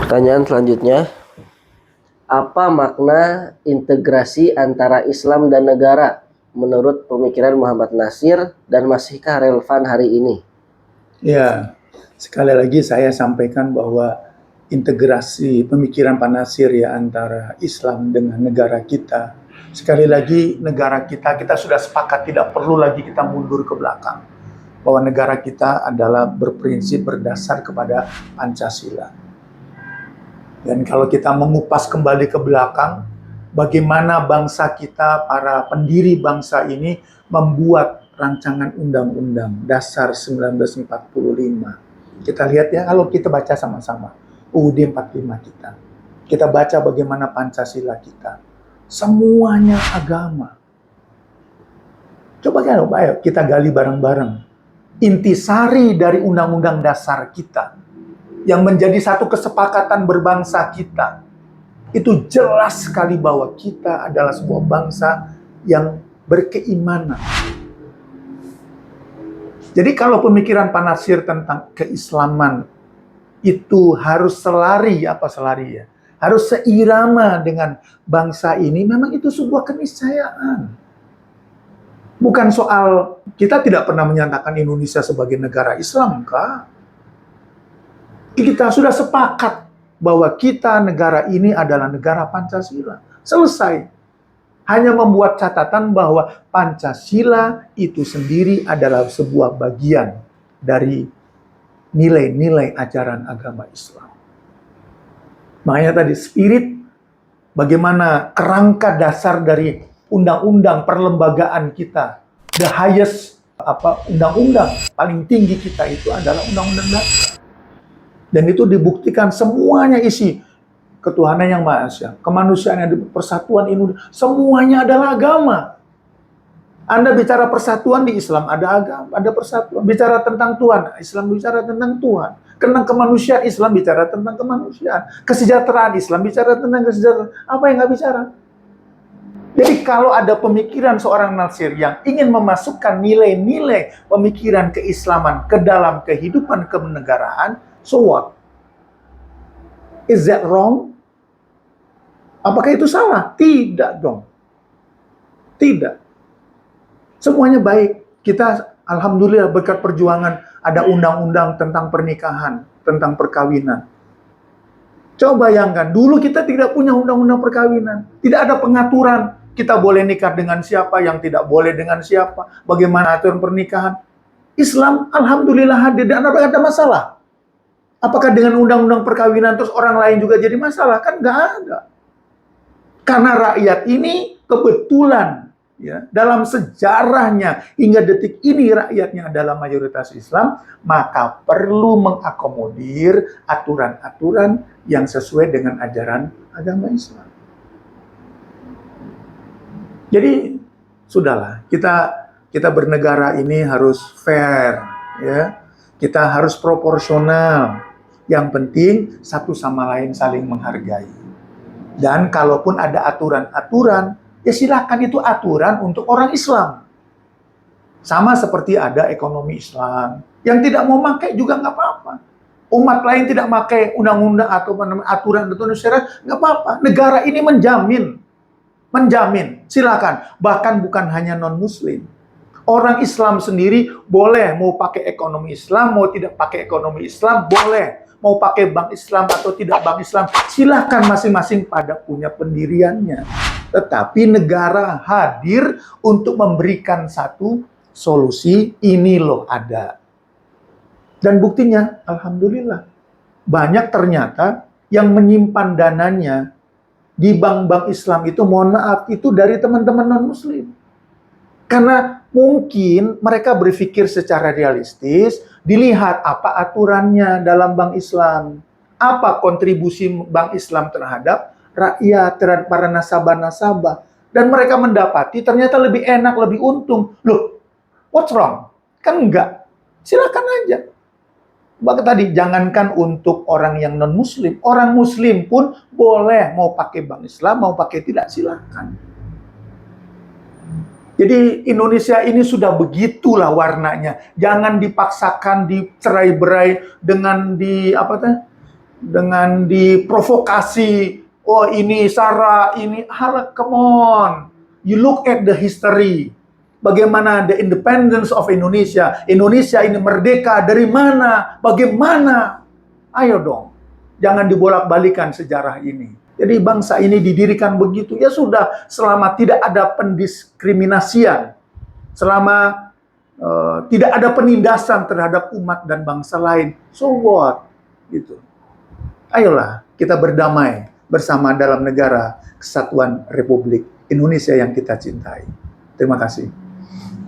Pertanyaan selanjutnya, apa makna integrasi antara Islam dan negara menurut pemikiran Muhammad Natsir dan masihkah relevan hari ini? Ya, sekali lagi saya sampaikan bahwa integrasi pemikiran Pak Natsir ya antara Islam dengan negara kita. Sekali lagi negara kita sudah sepakat tidak perlu lagi kita mundur ke belakang. Bahwa negara kita adalah berprinsip berdasar kepada Pancasila. Dan kalau kita mengupas kembali ke belakang, bagaimana bangsa kita, para pendiri bangsa ini membuat rancangan undang-undang dasar 1945. Kita lihat ya, kalau kita baca sama-sama UUD 45 kita. Kita baca bagaimana Pancasila kita. Semuanya agama. Coba kan, ayo kita gali bareng-bareng. Intisari dari undang-undang dasar kita yang menjadi satu kesepakatan berbangsa kita, itu jelas sekali bahwa kita adalah sebuah bangsa yang berkeimanan. Jadi kalau pemikiran Pak Natsir tentang keislaman itu harus harus seirama dengan bangsa ini, memang itu sebuah keniscayaan. Bukan soal kita tidak pernah menyatakan Indonesia sebagai negara Islam, Kak. Kita sudah sepakat bahwa kita negara ini adalah negara Pancasila. Selesai. Hanya membuat catatan bahwa Pancasila itu sendiri adalah sebuah bagian dari nilai-nilai ajaran agama Islam. Makanya tadi spirit, bagaimana kerangka dasar dari undang-undang perlembagaan kita, the highest undang-undang paling tinggi kita itu adalah undang-undang dasar. Dan itu dibuktikan semuanya isi ketuhanan yang Maha Esa, kemanusiaan yang persatuan Indonesia, semuanya adalah agama. Anda bicara persatuan di Islam, ada agama, ada persatuan. Bicara tentang Tuhan, Islam bicara tentang Tuhan. Tentang kemanusiaan, Islam bicara tentang kemanusiaan. Kesejahteraan, Islam bicara tentang kesejahteraan. Apa yang nggak bicara? Jadi kalau ada pemikiran seorang Natsir yang ingin memasukkan nilai-nilai pemikiran keislaman ke dalam kehidupan kenegaraan, so what? Is that wrong? Apakah itu salah? Tidak dong. Tidak. Semuanya baik. Kita alhamdulillah berkat perjuangan ada undang-undang tentang pernikahan, tentang perkawinan. Coba bayangkan, dulu kita tidak punya undang-undang perkawinan. Tidak ada pengaturan. Kita boleh nikah dengan siapa, yang tidak boleh dengan siapa. Bagaimana aturan pernikahan. Islam alhamdulillah hadir dan tidak ada masalah. Apakah dengan undang-undang perkawinan terus orang lain juga jadi masalah? Kan nggak ada. Karena rakyat ini kebetulan ya dalam sejarahnya hingga detik ini rakyatnya adalah mayoritas Islam, maka perlu mengakomodir aturan-aturan yang sesuai dengan ajaran agama Islam. Jadi sudahlah, kita bernegara ini harus fair ya. Kita harus proporsional. Yang penting satu sama lain saling menghargai. Dan kalaupun ada aturan-aturan, ya silakan itu aturan untuk orang Islam. Sama seperti ada ekonomi Islam. Yang tidak mau pakai juga nggak apa-apa. Umat lain tidak pakai undang-undang atau aturan syariat, nggak apa-apa. Negara ini menjamin, silakan. Bahkan bukan hanya non-Muslim. Orang Islam sendiri boleh mau pakai ekonomi Islam, mau tidak pakai ekonomi Islam, boleh. Mau pakai bank Islam atau tidak bank Islam, silahkan masing-masing pada punya pendiriannya. Tetapi negara hadir untuk memberikan satu solusi, ini loh ada. Dan buktinya, alhamdulillah, banyak ternyata yang menyimpan dananya di bank-bank Islam itu, mohon maaf, itu dari teman-teman non-Muslim. Karena mungkin mereka berpikir secara realistis, dilihat apa aturannya dalam bank Islam, apa kontribusi bank Islam terhadap rakyat, terhadap para nasabah-nasabah. Dan mereka mendapati ternyata lebih enak, lebih untung. Loh, what's wrong? Kan enggak. Silakan aja. Bahkan tadi, jangankan untuk orang yang non-Muslim, orang Muslim pun boleh mau pakai bank Islam, mau pakai tidak, silakan. Jadi Indonesia ini sudah begitulah warnanya. Jangan dipaksakan, dicerai-berai dengan dengan diprovokasi, oh ini SARA, ini hal, come on. You look at the history. Bagaimana the independence of Indonesia. Indonesia ini merdeka dari mana? Bagaimana? Ayo dong. Jangan dibolak-balikan sejarah ini. Jadi bangsa ini didirikan begitu. Ya sudah, selama tidak ada pendiskriminasian. Selama tidak ada penindasan terhadap umat dan bangsa lain. So what? Gitu. Ayolah kita berdamai bersama dalam negara Kesatuan Republik Indonesia yang kita cintai. Terima kasih.